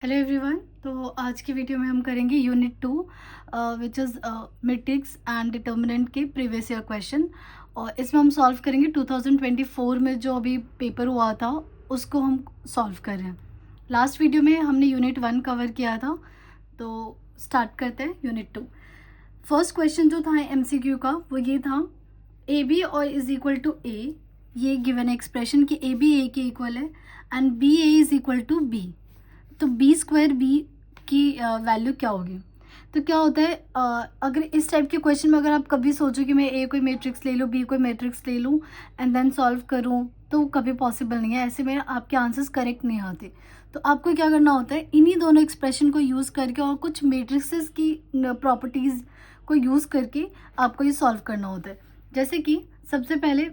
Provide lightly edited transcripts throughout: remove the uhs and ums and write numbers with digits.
Hello everyone. तो आज की वीडियो में हम करेंगे unit 2 which is matrix and determinant के प्रीवियस ईयर क्वेश्चन। और इसमें हम सॉल्व करेंगे 2024 में जो अभी पेपर हुआ था उसको हम सॉल्व कर रहे हैं। लास्ट वीडियो में हमने यूनिट 1 कवर किया था, तो स्टार्ट करते हैं यूनिट 2। फर्स्ट क्वेश्चन जो था एमसीक्यू का वो ये था, ए बी और इज इक्वल टू ए। ये गिवन एक्सप्रेशन कि ए बी ए के इक्वल है and B A is equal to B. तो बी स्क्वायर बी की वैल्यू क्या होगी? तो क्या होता है, अगर इस टाइप के क्वेश्चन में अगर आप कभी सोचो कि मैं ए कोई मैट्रिक्स ले लूँ, बी कोई मैट्रिक्स ले लूँ एंड देन सॉल्व करूँ, तो कभी पॉसिबल नहीं है। ऐसे में आपके आंसर्स करेक्ट नहीं आते। तो आपको क्या करना होता है, इन्हीं दोनों एक्सप्रेशन को यूज़ करके और कुछ मैट्रिक्सेस की प्रॉपर्टीज़ को यूज़ करके आपको ये सॉल्व करना होता है। जैसे कि सबसे पहले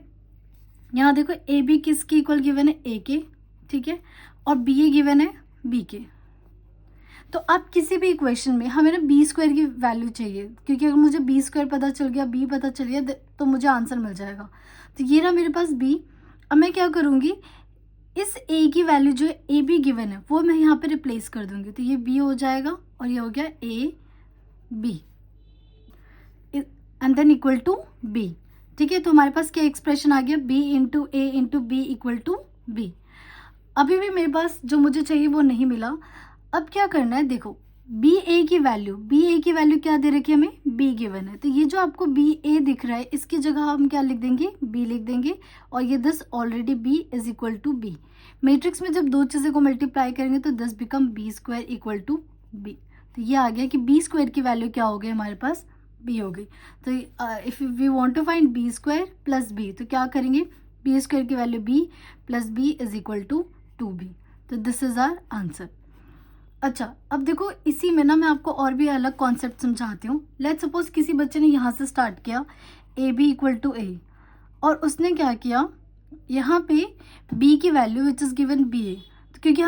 यहाँ देखो, ए बी किसके इक्वल गिवन है? ए के, ठीक है, और बी ए गिवन है बी के। तो आप किसी भी इक्वेशन में हमें ना बी स्क्वायर की वैल्यू चाहिए, क्योंकि अगर मुझे बी स्क्वायर पता चल गया, बी पता चल गया, तो मुझे आंसर मिल जाएगा। तो ये रहा मेरे पास बी। अब मैं क्या करूँगी, इस ए की वैल्यू जो है ए बी गिवन है वो मैं यहाँ पे रिप्लेस कर दूंगी। तो ये बी हो जाएगा और ये हो गया A B and then equal to B. ठीक है, तो हमारे पास क्या एक्सप्रेशन आ गया, B into A into B equal to B. अभी भी मेरे पास जो मुझे चाहिए वो नहीं मिला। अब क्या करना है, देखो बी ए की वैल्यू क्या दे रखी है हमें? बी गिवन है। तो ये जो आपको बी ए दिख रहा है इसकी जगह हम क्या लिख देंगे? बी लिख देंगे। और ये this already B is equal to B. Matrix में जब दो चीज़ें को मल्टीप्लाई करेंगे तो this become B square equal to B. तो ये आ गया कि बी स्क्वायर की वैल्यू क्या हो गई हमारे पास? बी हो गई। तो if we want to find B square plus B, तो क्या करेंगे? बी स्क्वायर की value B plus B is equal to 2b। तो दिस इज आवर आंसर। अच्छा, अब देखो इसी में ना मैं आपको और भी अलग कॉन्सेप्ट समझाती हूँ। लेट्स सपोज किसी बच्चे ने यहाँ से स्टार्ट किया A B equal to A, और उसने क्या किया, यहाँ पे b की value which is given B A. तो क्योंकि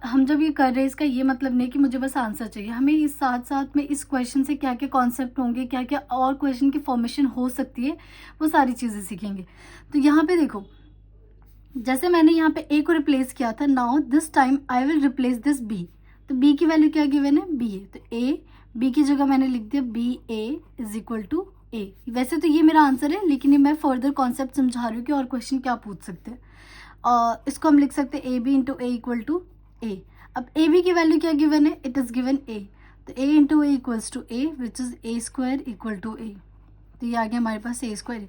हम जब ये कर रहे हैं इसका ये मतलब नहीं कि मुझे बस आंसर चाहिए, हमें इस साथ साथ में इस क्वेश्चन से क्या क्या कॉन्सेप्ट होंगे, क्या क्या और क्वेश्चन की फॉर्मेशन हो सकती है, वो सारी चीज़ें सीखेंगे। तो यहाँ पे देखो, जैसे मैंने यहाँ पे ए को रिप्लेस किया था, now this time I will replace this B. तो बी की वैल्यू क्या गिवन है? B A. तो ए बी की जगह मैंने लिख दिया B A is equal to A. वैसे तो ये मेरा आंसर है, लेकिन ये मैं फर्दर कॉन्सेप्ट समझा रही हूँ कि और क्वेश्चन क्या पूछ सकते हैं। इसको हम लिख सकते हैं A B into A equal to A. अब ए बी की वैल्यू क्या गिवन है? It is given A. तो A into A equals to A which is A square equal to A. तो ये आ गया हमारे पास ए स्क्वायर।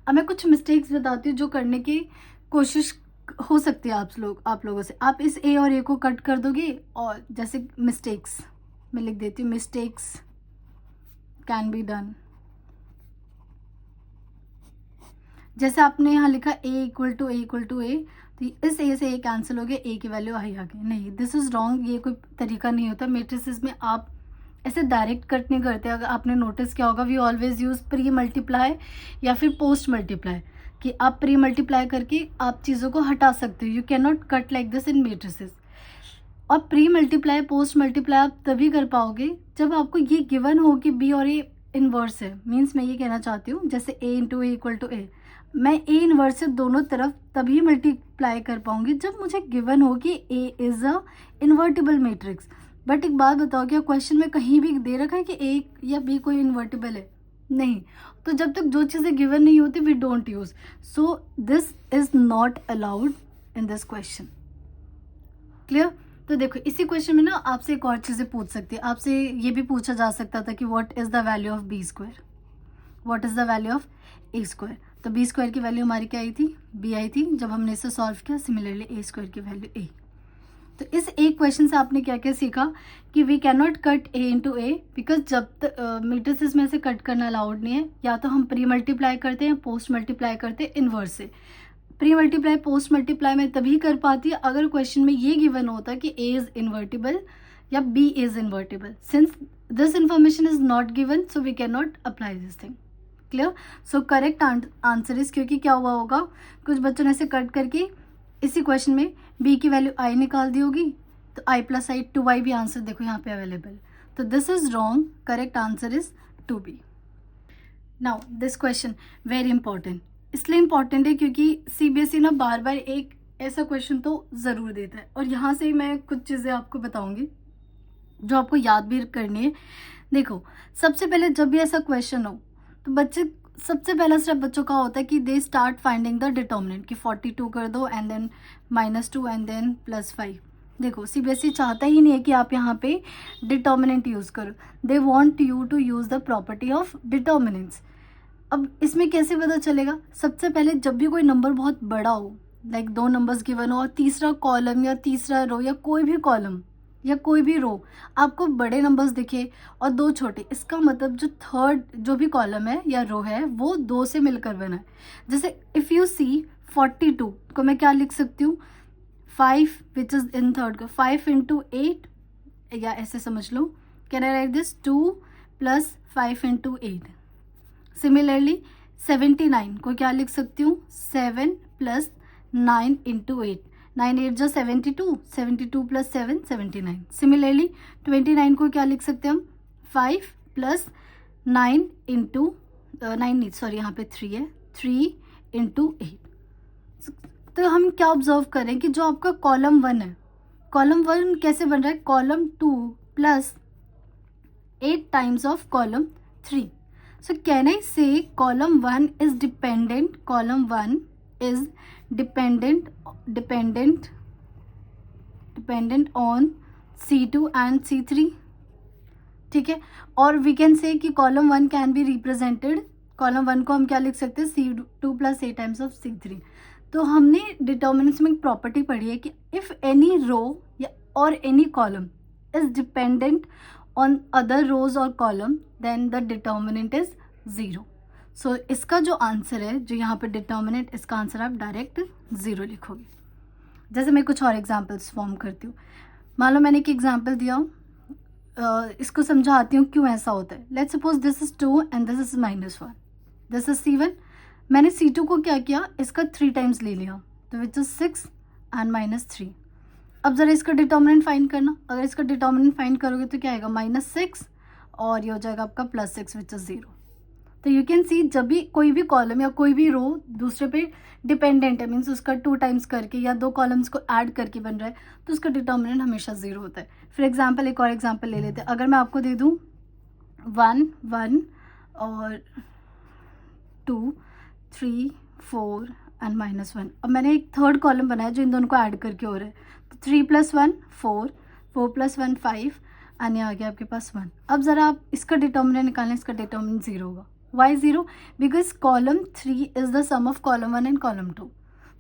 अब मैं कुछ मिस्टेक्स बताती हूँ जो करने की कोशिश हो सकती है आप लोगों से। आप इस ए और ए को कट कर दोगे, और जैसे मिस्टेक्स मैं लिख देती हूँ, मिस्टेक्स कैन बी डन। जैसे आपने यहाँ लिखा ए इक्वल टू ए, तो इस ए से ए कैंसिल हो गया, ए की वैल्यू आई आ गई। नहीं, दिस इज रॉन्ग। ये कोई तरीका नहीं होता मैट्रिसेस में। आप ऐसे डायरेक्ट कट नहीं करते। अगर आपने नोटिस किया होगा, we always use pre multiply या फिर पोस्ट मल्टीप्लाई, कि आप प्री मल्टीप्लाई करके आप चीज़ों को हटा सकते हो। You can not cut like this in matrices. और प्री मल्टीप्लाई पोस्ट मल्टीप्लाई आप तभी कर पाओगे जब आपको ये गिवन हो कि बी और ए इनवर्स है। मीन्स मैं ये कहना चाहती हूँ, जैसे ए इंटू ए इक्वल टू ए, मैं ए इनवर्स से दोनों तरफ तभी मल्टीप्लाई कर पाऊंगी जब मुझे गिवन हो कि A is a invertible matrix. But एक बात बताओ, क्या क्वेश्चन में कहीं भी दे रखा है कि ए या बी कोई इन्वर्टिबल है? नहीं। तो जब तक जो चीज़ें गिवन नहीं होती we don't use. So this is not allowed in this question. Clear? तो देखो इसी क्वेश्चन में ना आपसे एक और चीज़ें पूछ सकती है। आपसे ये भी पूछा जा सकता था कि what is the value of B square, what is the value of A square. तो बी स्क्वायर की वैल्यू हमारी क्या आई थी? बी आई थी जब हमने इसे सॉल्व किया। सिमिलरली ए स्क्वायर की वैल्यू ए। तो इस एक क्वेश्चन से आपने क्या क्या सीखा कि we can not cut A into A, because जब तक मैट्रिसेस में से कट करना अलाउड नहीं है। या तो हम प्री मल्टीप्लाई करते हैं, पोस्ट मल्टीप्लाई करते हैं इनवर्स से। प्री मल्टीप्लाई पोस्ट मल्टीप्लाई में तभी कर पाती है अगर क्वेश्चन में ये गिवन होता कि ए इज इन्वर्टिबल या B is invertible. Since this information is not given, so we can not apply this thing. Clear? So correct answer is, क्योंकि क्या हुआ होगा, कुछ बच्चों ने ऐसे कट करके इसी क्वेश्चन में b की वैल्यू i निकाल दी होगी, तो i प्लस आई 2y भी आंसर देखो यहाँ पे अवेलेबल। तो this is wrong, correct answer is 2b। Now this question very important. इसलिए इंपॉर्टेंट है क्योंकि सीबीएसई ना बार बार एक ऐसा क्वेश्चन तो ज़रूर देता है। और यहाँ से मैं कुछ चीज़ें आपको बताऊंगी जो आपको याद भी करनी है। देखो, सबसे पहले जब भी ऐसा क्वेश्चन हो तो बच्चे, सबसे पहला स्टेप बच्चों का होता है कि they start finding the determinant, कि 42 कर दो एंड देन -2 एंड देन +5। देखो, सीबीएसई चाहता ही नहीं है कि आप यहाँ पे डिटर्मिनेंट यूज़ करो, they want you to use the property of determinants. अब इसमें कैसे पता चलेगा? सबसे पहले जब भी कोई नंबर बहुत बड़ा हो, लाइक 2 नंबर्स गिवन हो और तीसरा कॉलम या तीसरा रो या कोई भी कॉलम या कोई भी रो आपको बड़े नंबर्स दिखे और 2 छोटे, इसका मतलब जो थर्ड जो भी कॉलम है या रो है वो 2 से मिलकर बना है। जैसे इफ़ यू सी 42 को मैं क्या लिख सकती हूँ? 5 विच इज़ इन थर्ड को 5 इंटू 8, या ऐसे समझ लो, can I write this 2 + 5 into 8। Similarly 79 को क्या लिख सकती हूँ? 7 + 9 इंटू 8, 9 8 जो 72, 72 + 7 79। सिमिलरली 29 को क्या लिख सकते हैं हम? 5 + 9 इंटू 9 नहीं, सॉरी यहाँ पे 3 है, 3 इंटू 8। तो हम क्या ऑब्जर्व करें कि जो आपका कॉलम 1 है, कॉलम 1 कैसे बन रहा है? Column 2 + 8 times of column 3। So can I say column 1 is dependent, column 1 is dependent on C2 and C3, ठीक है। और we can say कि column 1 can be represented, column 1 को हम क्या लिख सकते हैं? C2 + 8 times of C3। तो हमने डिटर्मिनेंट्स में एक प्रॉपर्टी पढ़ी है कि if any row या or any column is dependent on other rows or column then the determinant is 0। सो इसका जो आंसर है, जो यहाँ पे डिटर्मिनेंट, इसका आंसर आप डायरेक्ट 0 लिखोगे। जैसे मैं कुछ और एग्जांपल्स फॉर्म करती हूँ। मान लो मैंने एक एग्जांपल दिया, इसको समझाती हूँ क्यों ऐसा होता है। Let's suppose this is 2 and this is -1, this is C1। मैंने C2 को क्या किया? इसका 3 टाइम्स ले लिया, तो विच इज 6 एंड -3। अब ज़रा इसका डिटर्मिनेंट फाइंड करना। अगर इसका डिटर्मिनेंट फाइंड करोगे तो क्या आएगा? -6 और ये हो जाएगा आपका +6 विच इज़ 0। तो यू कैन सी जब भी कोई भी कॉलम या कोई भी रो दूसरे पे डिपेंडेंट है, मीन्स उसका 2 टाइम्स करके या 2 कॉलम्स को ऐड करके बन रहा है, तो उसका डिटर्मिनेंट हमेशा 0 होता है। फॉर एग्जाम्पल एक और एग्जाम्पल ले लेते हैं। अगर मैं आपको दे दूँ 1 1 और 2 3 4 एंड -1, अब मैंने एक थर्ड कॉलम बनाया जो इन दोनों को ऐड करके हो रहा है, तो 3 + 1 4, 4 + 1 5 एंड ये आ गया आपके पास 1। अब ज़रा आप इसका डिटर्मिनेंट निकालें, इसका डिटर्मिनेंट 0 होगा। Why 0? Because column 3 is the sum of column 1 and column 2।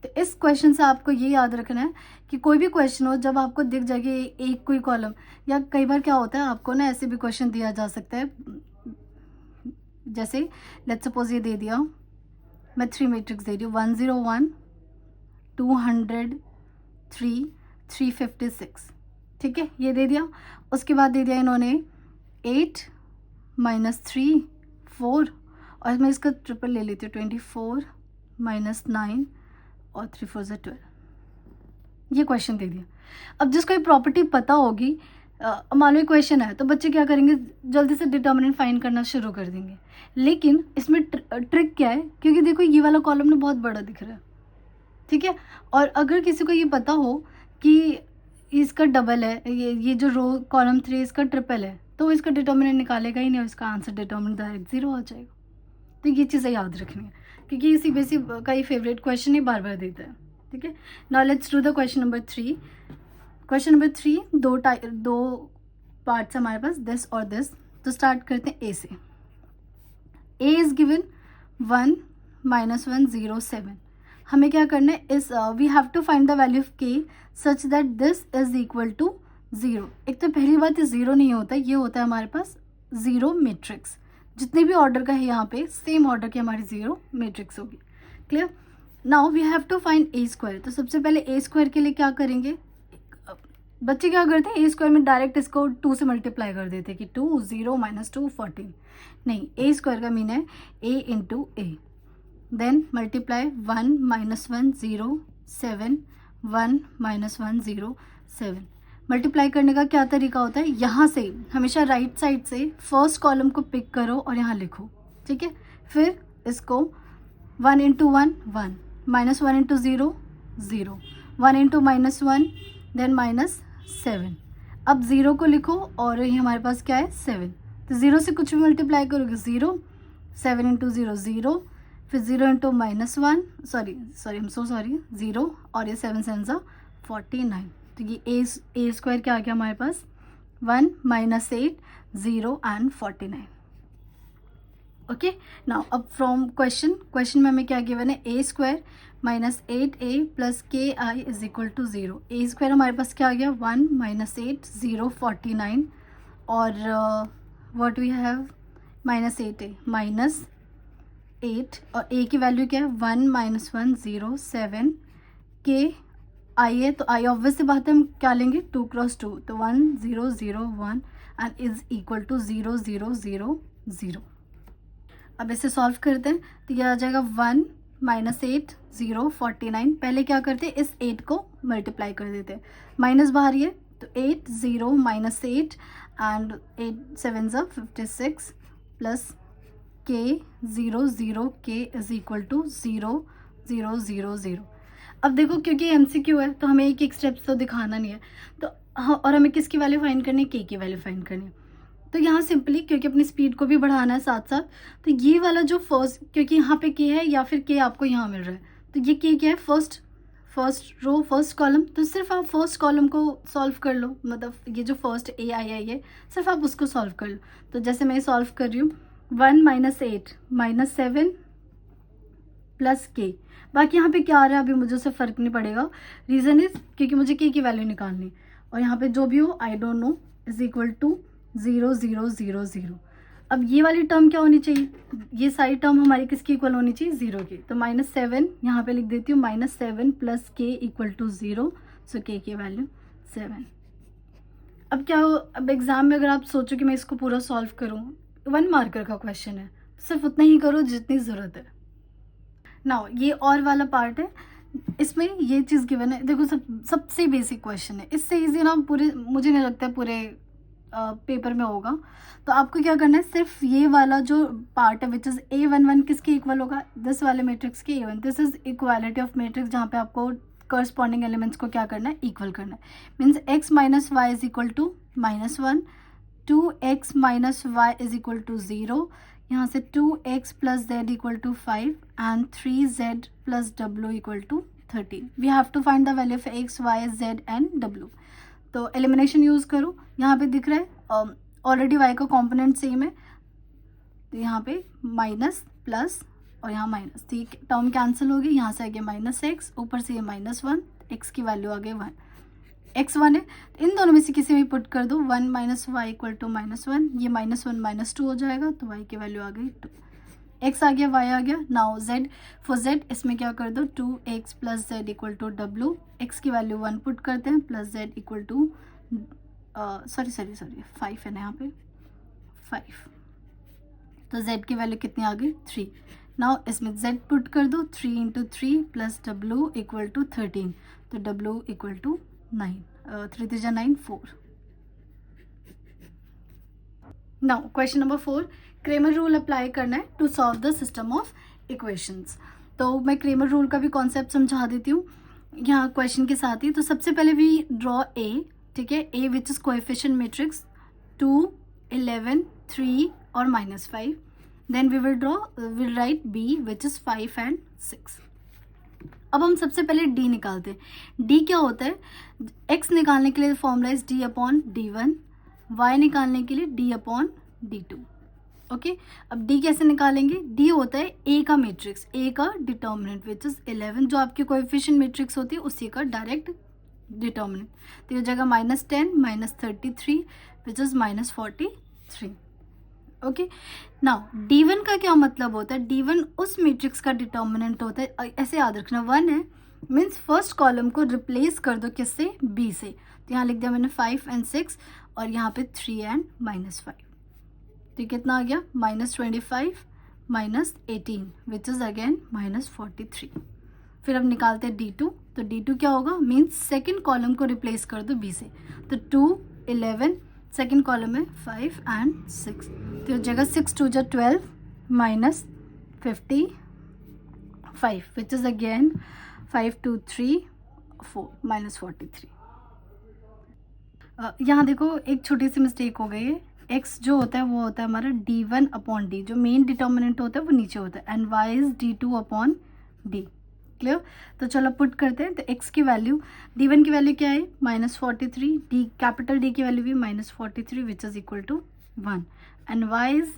तो इस क्वेश्चन से आपको ये याद रखना है कि कोई भी क्वेश्चन हो, जब आपको दिख जाएगी एक कोई कॉलम, या कई बार क्या होता है आपको ना ऐसे भी क्वेश्चन दिया जा सकता है, जैसे लेट्स सपोज ये दे दिया, मैं 3 मैट्रिक्स दे रही हूँ, 101 203 356, ठीक है, ये दे दिया। उसके बाद दे दिया इन्होंने 8 -3 4, और मैं इसका ट्रिपल ले लेती हूँ, 24 -9 और 3 4 = 12। ये क्वेश्चन दे दिया। अब जिसको ये प्रॉपर्टी पता होगी, मान लो क्वेश्चन है, तो बच्चे क्या करेंगे? जल्दी से डिटर्मिनेंट फाइंड करना शुरू कर देंगे। लेकिन इसमें ट्रिक क्या है? क्योंकि देखो ये वाला कॉलम ना बहुत बड़ा दिख रहा है, ठीक है, और अगर किसी को ये पता हो कि इसका डबल है, ये जो रो कॉलम 3 इसका ट्रिपल है, तो वो इसका डिटर्मिनेंट निकालेगा ही नहीं और इसका आंसर डिटर्मिनेंट डायरेक्ट 0 हो जाएगा। तो ये चीज़ें याद रखनी है, क्योंकि सीबीएसई का ही फेवरेट क्वेश्चन ही बार बार देता है, ठीक है। Now let's do the question number 3। Question number 3 दो पार्ट्स हमारे पास, दिस और दिस। तो स्टार्ट करते हैं ए से। A is given 1 -1 0 7। हमें क्या करना है? इस we have to find the value of K such that this is equal to 0। एक तो पहली बात ये 0 नहीं होता, ये होता है हमारे पास 0 मैट्रिक्स। जितने भी ऑर्डर का है यहाँ पे सेम ऑर्डर की हमारी 0 मैट्रिक्स होगी। Clear? Now we have to find A square. तो सबसे पहले ए स्क्वायर के लिए क्या करेंगे? बच्चे क्या करते हैं? ए स्क्वायर में डायरेक्ट इसको 2 से मल्टीप्लाई कर देते हैं कि 2 0 -2 14। नहीं, ए स्क्वायर का मीन है ए इंटू ए, देन मल्टीप्लाई 1 -1 0 7 1 -1 0 7। मल्टीप्लाई करने का क्या तरीका होता है? यहाँ से हमेशा राइट साइड से फर्स्ट कॉलम को पिक करो और यहाँ लिखो, ठीक है। फिर इसको 1 × 1 1, -1 × 0 0, 1 इंटू -1 देन -7। अब 0 को लिखो और ये हमारे पास क्या है 7, तो 0 से कुछ भी मल्टीप्लाई करोगे 0, 7 इंटू 0 0, फिर 0 into -1 sorry I am so sorry 0 और ये 7 7 सा 49। तो ये ए स्क्वायर क्या आ गया हमारे पास 1 -8 0 एंड 49। ओके नाउ अब फ्रॉम क्वेश्चन में हमें क्या गिवन है ए square -8a plus K I is equal to 0। A square हमारे पास क्या आ गया 1 -8 0 49 और व्हाट वी हैव -8a -8 और a की वैल्यू क्या है 1 -1 0 7 के आई है, तो आई ऑब्वियस से बात है हम क्या लेंगे 2 क्रॉस 2, तो 1 0 0 1 एंड इज इक्वल टू 0 0 0 0। अब इसे सॉल्व करते हैं तो ये आ जाएगा 1 -8 0 49। पहले क्या करते हैं इस 8 को मल्टीप्लाई कर देते हैं, माइनस बाहर ही है तो 8 0 -8 एंड 8 7 ज़ा 56 प्लस के 0 0 के इज इक्वल टू 0 0 0 0। अब देखो क्योंकि एमसीक्यू है तो हमें एक स्टेप्स तो दिखाना नहीं है, तो और हमें किसकी वैल्यू फाइंड करनी है के की वैल्यू फाइंड करनी है। तो यहाँ सिंपली क्योंकि अपनी स्पीड को भी बढ़ाना है साथ साथ, तो ये वाला जो फर्स्ट क्योंकि यहाँ पे के है या फिर के आपको यहाँ मिल रहा है, तो ये के क्या है फर्स्ट रो फर्स्ट कॉलम, तो सिर्फ आप फर्स्ट कॉलम को सॉल्व कर लो, मतलब ये जो फर्स्ट ए आई है ये सिर्फ आप उसको सॉल्व कर लो। तो जैसे मैं सॉल्व कर रही हूँ 1 -8 -7 प्लस के, बाकी यहाँ पे क्या आ रहा है अभी मुझे उससे फ़र्क नहीं पड़ेगा, रीज़न इज क्योंकि मुझे के की वैल्यू निकालनी और यहाँ पे जो भी हो I don't know is equal to 0 0 0 0। अब ये वाली टर्म क्या होनी चाहिए, ये सारी टर्म हमारी किसकी इक्वल होनी चाहिए 0 की, तो -7 यहाँ पे लिख देती हूँ -7 प्लस के इक्वल टू 0, सो के की वैल्यू 7। अब क्या हो, अब एग्ज़ाम में अगर आप सोचो कि मैं इसको पूरा सॉल्व करूँ, 1 मार्कर का क्वेश्चन है, सिर्फ उतना ही करो जितनी ज़रूरत है। नाउ ये और वाला पार्ट है, इसमें ये चीज़ गिवन है, देखो सबसे बेसिक क्वेश्चन है, इससे इजी ना पूरे मुझे नहीं लगता है पूरे पेपर में होगा। तो आपको क्या करना है, सिर्फ ये वाला जो पार्ट है विच इज़ A11 किसके इक्वल होगा, दिस वाले मैट्रिक्स के A1, this is equality of matrix जहाँ पे आपको करस्पॉन्डिंग एलिमेंट्स को क्या करना है इक्वल करना है, means x minus Y is equal to -1, 2x minus Y is equal to 0, यहाँ से 2x plus Z equal to 5 and 3z plus w equal to 13। We have to find the value of x y z and w। तो elimination use करो, यहाँ पे दिख रहा है already y का कंपोनेंट सेम है, तो यहाँ पे माइनस प्लस और यहाँ माइनस, ठीक टर्म कैंसिल होगी, यहाँ से आ गया -x, ऊपर से ये -1, x की वैल्यू आ गई 1, x 1 है, तो इन दोनों में से किसी में पुट कर दो 1 माइनस वाई इक्वल टू -1, ये -1 -2 हो जाएगा, तो y की वैल्यू आ गई 2, x आ गया y आ गया। नाउ z, फॉर z इसमें क्या कर दो 2x plus Z equal to w, x की वैल्यू 1 पुट करते हैं plus Z equal to sorry 5 है ना यहाँ पे 5, तो z की वैल्यू कितनी आ गई 3। नाउ इसमें z पुट कर दो 3 into 3 plus w equal to 13, तो w इक्वल टू 9, 3 3 जा 9 4। Now question number 4, Cramer rule apply करना है to solve the system of equations. तो मैं क्रेमर रूल का भी कॉन्सेप्ट समझा देती हूँ यहाँ क्वेश्चन के साथ ही। तो सबसे पहले वी ड्रॉ ए, ठीक है, A which is coefficient matrix 2 11 3 और -5, then we will write B which is 5 and 6। अब हम सबसे पहले डी निकालते हैं। डी क्या होता है, एक्स निकालने के लिए formula is D upon d1, Y निकालने के लिए डी अपॉन d2। ओके, अब डी कैसे निकालेंगे, डी होता है ए का मैट्रिक्स, ए का डिटर्मिनेंट विच इज 11, जो आपकी कोएफिशिएंट मैट्रिक्स होती है उसी का डायरेक्ट डिटर्मिनेंट, तो ये हो जाएगा -10 -33 which is -43। Okay, now d1 का क्या मतलब होता है, d1 उस मैट्रिक्स का डिटर्मिनेंट होता है, ऐसे याद रखना 1 है, मीन्स फर्स्ट कॉलम को रिप्लेस कर दो किससे, b से, तो यहाँ लिख दिया मैंने 5 एंड 6 और यहाँ पे 3 एंड -5, तो कितना आ गया -25 -18 विच इज अगेन -43। फिर अब निकालते हैं d2, तो d2 क्या होगा, मीन्स सेकेंड कॉलम को रिप्लेस कर दो b से, तो 2 11 सेकेंड कॉलम है 5 एंड 6, तो जगह 6 2 जा 12 -55 विच इज अगेन 5 2 3 -43। यहाँ देखो एक छोटी सी मिस्टेक हो गई है। x जो होता है वो होता है हमारा d1/d, जो मेन डिटर्मिनेंट होता है वो नीचे होता है, and y is d2/d। Clear? तो चलो पुट करते हैं। तो x की वैल्यू, d1 की वैल्यू क्या है -43, d कैपिटल D की वैल्यू भी -43 which is equal to 1, and y is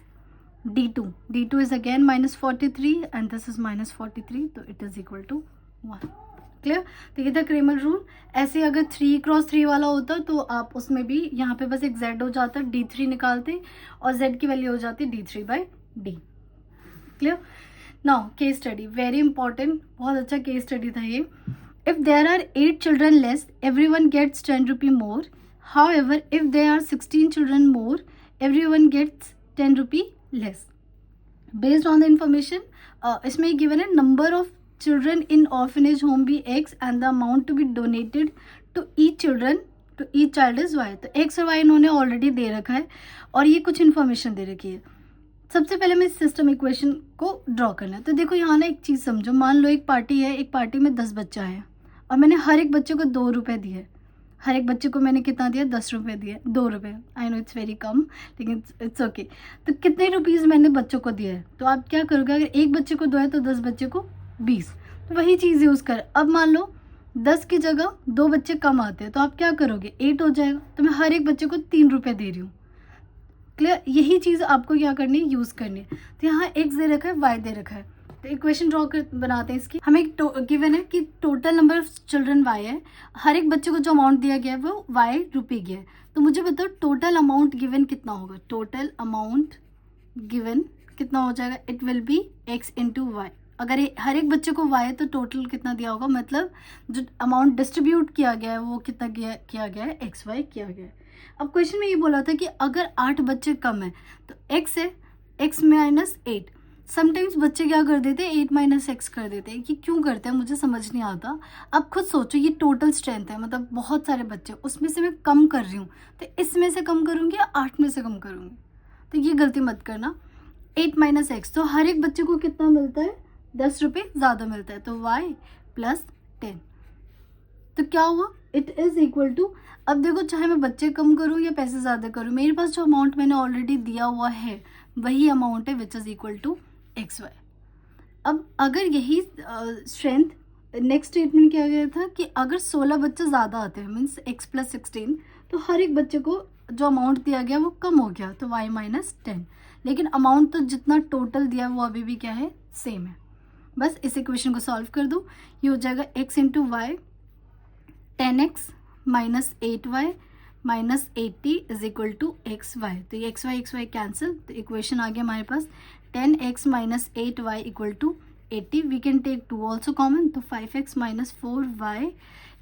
d2 is again -43 and this is -43, तो it is equal to 1। Clear? तो ये था क्रेमर रूल। ऐसे अगर 3x3 वाला होता तो आप उसमें भी यहाँ पे बस एक z हो जाता, d3 निकालते और z की वैल्यू हो जाती d3/d। Clear? Now case study, very important, बहुत अच्छा केस स्टडी था ये। If there are 8 children less, everyone gets 10 rupee more. However if there are 16 children more, everyone gets 10 rupee less. Based on the information, इसमें given है number of children in orphanage home be x and the amount to be donated to each child is y। तो x और y इन्होंने already दे रखा है और ये कुछ इन्फॉर्मेशन दे रखी है। सबसे पहले हमें सिस्टम इक्वेशन को ड्रॉ करना है। तो देखो यहाँ ना एक चीज़ समझो, मान लो एक पार्टी है, एक पार्टी में 10 बच्चा है और मैंने हर एक बच्चे को 2 रुपये दिए। हर एक बच्चे को मैंने कितना दिया? 10 रुपये दिए, 2 रुपये। आई नो इट्स वेरी कम, लेकिन इट्स ओके। तो कितने रुपीज़ मैंने बच्चों को दिए है? तो आप क्या करोगे, अगर एक बच्चे को 2 है तो 10 बच्चे को 20, तो वही चीज़ यूज़ कर। अब मान लो 10 की जगह 2 बच्चे कम आते हैं तो आप क्या करोगे? 8 हो जाएगा। तो मैं हर एक बच्चे को 3 रुपये दे रही हूँ। क्लियर? यही चीज़ आपको क्या करनी है? यूज़ करनी है। तो यहाँ x दे रखा है, y दे रखा है। तो इक्वेशन ड्रॉ कर बनाते हैं इसकी। हमें एक गिवन है कि total number of children y है, हर एक बच्चे को जो अमाउंट दिया गया है वो y रुपये गया है। तो मुझे बताओ टोटल अमाउंट गिवन कितना होगा? टोटल अमाउंट गिवन कितना हो जाएगा? It will be x into Y. अगर हर एक बच्चे को y है तो टोटल कितना दिया होगा? मतलब जो अमाउंट डिस्ट्रीब्यूट किया गया है वो कितना किया गया है? xy किया गया है। अब क्वेश्चन में ये बोला था कि अगर 8 बच्चे कम है तो x है, x माइनस 8। समटाइम्स बच्चे क्या कर देते हैं? 8 माइनस x कर देते हैं। कि क्यों करते हैं मुझे समझ नहीं आता। अब खुद सोचो, ये टोटल स्ट्रेंथ है, मतलब बहुत सारे बच्चे, उसमें से मैं कम कर रही हूँ, तो इसमें से कम करूँगी या 8 में से कम करूँगी? तो ये गलती मत करना। 8 माइनस एक्स, तो हर एक बच्चे को कितना मिलता है? 10 रुपये ज़्यादा मिलता है, तो y प्लस 10। तो क्या हुआ? इट इज़ इक्वल टू, अब देखो चाहे मैं बच्चे कम करूँ या पैसे ज़्यादा करूँ, मेरे पास जो अमाउंट मैंने ऑलरेडी दिया हुआ है वही अमाउंट है which is equal to xy। अब अगर यही स्ट्रेंथ, नेक्स्ट स्टेटमेंट क्या गया था कि अगर 16 बच्चे ज़्यादा आते हैं मीन्स x प्लस 16, तो हर एक बच्चे को जो अमाउंट दिया गया वो कम हो गया, तो y माइनस 10। लेकिन अमाउंट तो जितना टोटल दिया वो अभी भी क्या है? सेम है। बस इस इक्वेशन को सॉल्व कर दो। ये हो जाएगा x into Y, 10x minus 8y minus 80 is equal to xy। तो ये xy कैंसिल, तो इक्वेशन आ गया हमारे पास 10x minus 8y equal to 80। We can take 2 also common, तो 5x minus 4y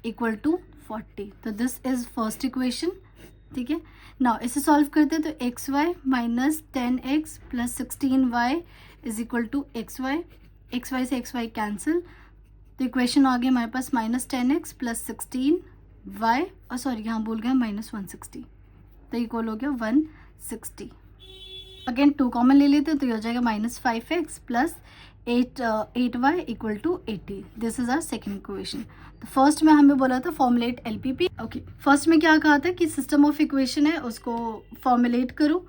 equal to 40। तो दिस इज फर्स्ट इक्वेशन। ठीक है, नाउ इसे सॉल्व करते हैं। तो xy minus 10x plus 16y is equal to xy। xy से xy cancel, तो इक्वेशन आ गया हमारे पास माइनस 10x प्लस 16y, और सॉरी यहाँ भूल गया माइनस 160, तो इक्वल हो गया 160। अगेन 2 कॉमन ले लेते हैं, तो ये हो जाएगा minus 5x plus 8y equal to 80। This is our second equation. तो फर्स्ट में हमें बोला था फॉर्मुलेट LPP। ओके, फर्स्ट में क्या कहा था कि सिस्टम ऑफ इक्वेशन है उसको फॉर्मुलेट करो।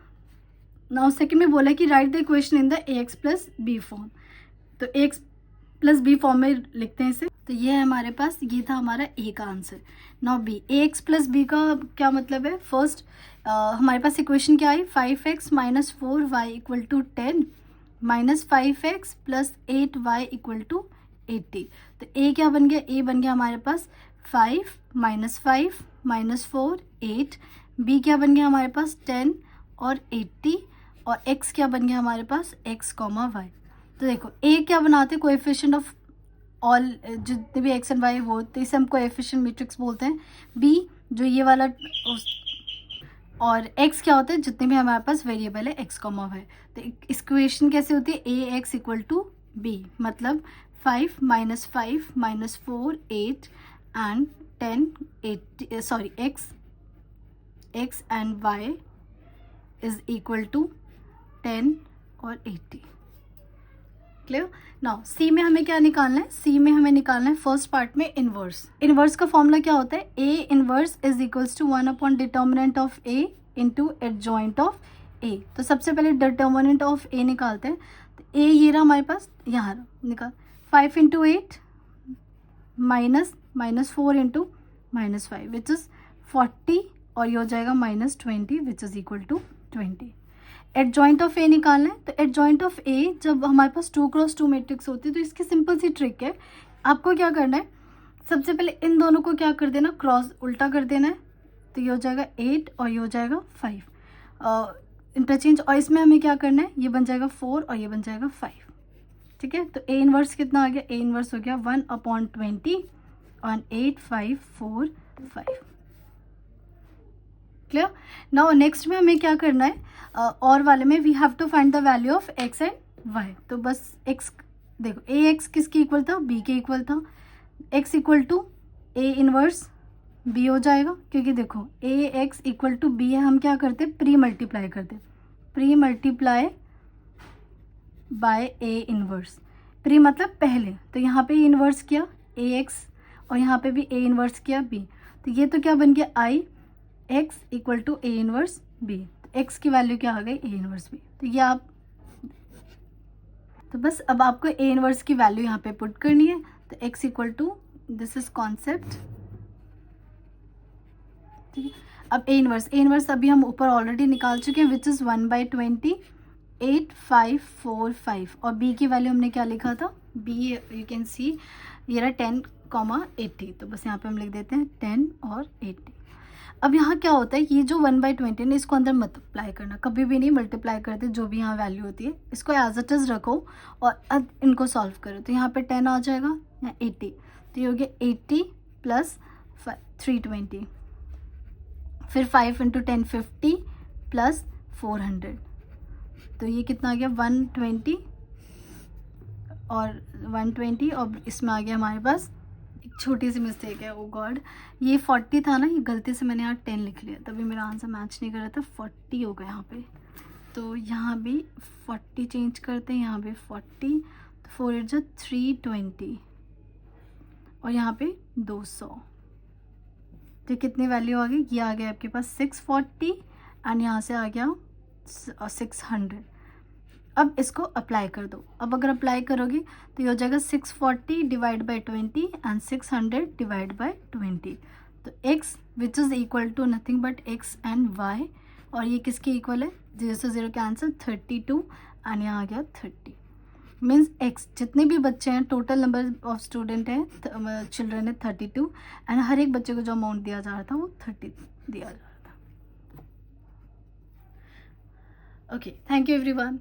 नाउ सेकेंड में बोला कि write the equation in the ax plus B form. तो ax प्लस बी फॉर्म में लिखते हैं इसे। तो ये है हमारे पास, ये था हमारा a का answer. Now b, ax plus B का क्या मतलब है? फर्स्ट हमारे पास इक्वेशन क्या आई? 5x minus 4y equal to 10 minus 5x plus 8y equal to 80। तो a क्या बन गया? a बन गया हमारे पास 5 माइनस 5 माइनस 4 8। b क्या बन गया हमारे पास? 10 और 80, और x क्या बन गया हमारे पास? x comma y। तो देखो a क्या बनाते हैं? कोएफिशिएंट ऑफ ऑल जितने भी x एंड y वो, तो इसे हम कोएफिशिएंट मैट्रिक्स बोलते हैं। b जो ये वाला, और x क्या होता है? जितने भी हमारे पास वेरिएबल है x कॉमा y। तो इक्वेशन कैसे होती है? ax इक्वल टू b, मतलब 5 minus 5 minus 4 8 and 10 80, sorry x and y is equal to 10 और 80। क्लियर। नाउ सी में हमें क्या निकालना है, सी में हमें निकालना है फर्स्ट पार्ट में इनवर्स। इनवर्स का फॉर्मूला क्या होता है, A inverse is equals to 1 upon determinant of A into adjoint of A. तो सबसे पहले डिटर्मिनेंट ऑफ ए निकालते हैं। तो ए ये रहा हमारे पास, यहाँ निकाल 5 into 8 minus 4 into -5 which is 40 और ये हो जाएगा -20 which is equal to 20। Adjoint of A निकालना है। तो एडजॉइंट ऑफ ए जब हमारे पास 2x2 मैट्रिक्स होती है तो इसकी सिंपल सी ट्रिक है, आपको क्या करना है, सबसे पहले इन दोनों को क्या कर देना, क्रॉस उल्टा कर देना है। तो ये हो जाएगा 8 और ये हो जाएगा 5 इंटरचेंज, और इसमें हमें क्या करना है, ये बन जाएगा 4 और ये बन जाएगा 5। ठीक है, तो ए इनवर्स कितना आ गया, ए इनवर्स हो गया 1/20 ऑन 8 5 4 5। क्लियर। नाउ नेक्स्ट में हमें क्या करना है, और वाले में we have to find the value of X and Y. तो बस एक्स देखो, ए एक्स किसके इक्वल था, बी के इक्वल था। X equal to A inverse B हो जाएगा, क्योंकि देखो A X equal to B है, हम क्या करते प्री मल्टीप्लाई करते, pre multiply by A inverse. Pre मतलब पहले, तो यहाँ पे इनवर्स किया ए एक्स और यहाँ पे भी ए इनवर्स किया बी। तो ये तो क्या बन गया, I X equal to A inverse B. X की वैल्यू क्या आ गई, ए इनवर्स बी। तो ये आप, तो बस अब आपको ए इनवर्स की वैल्यू यहाँ पे पुट करनी है। तो X equal to, this is concept. ठीक है, अब ए इनवर्स अभी हम ऊपर ऑलरेडी निकाल चुके हैं विच इज़ 1/20 8 5 4 5 और बी की वैल्यू हमने क्या लिखा था, बी यू कैन सी ये रहा 10,80। तो बस यहाँ पे हम लिख देते हैं 10 और 80। अब यहाँ क्या होता है, ये जो 1/20 है इसको अंदर मल्टीप्लाई करना, कभी भी नहीं मल्टीप्लाई करते, जो भी यहाँ वैल्यू होती है इसको एज इट इज़ रखो और अब इनको सॉल्व करो। तो यहाँ पे 10 आ जाएगा या 80, तो ये हो गया 80 प्लस 320, फिर 5 इंटू 10 50 प्लस 400, तो ये कितना आ गया 120 और 120 और इसमें आ गया हमारे पास एक छोटी सी मिस्टेक है, ओ गॉड, ये 40 था ना, ये गलती से मैंने यहाँ 10 लिख लिया, तभी मेरा आंसर मैच नहीं कर रहा था, 40 हो गया यहाँ पे। तो यहाँ भी 40 चेंज करते हैं, यहाँ भी 40, तो 4 8 320 और यहाँ पे 200। तो कितनी वैल्यू आ गई, ये आ गया आपके पास 640 एंड यहाँ से आ गया 600। अब इसको अप्लाई कर दो। अब अगर अप्लाई करोगे तो ये हो जाएगा 640 divide by 20 and 600 divide by 20। तो x which is equal to nothing but x and y, और ये किसके इक्वल है, 0 से 0 कैंसिल 32 एंड यहाँ आ गया 30। मीन्स x जितने भी बच्चे हैं, टोटल नंबर ऑफ स्टूडेंट है चिल्ड्रन है 32 एंड हर एक बच्चे को जो अमाउंट दिया जा रहा था वो 30 दिया जा रहा था। Okay, thank you everyone.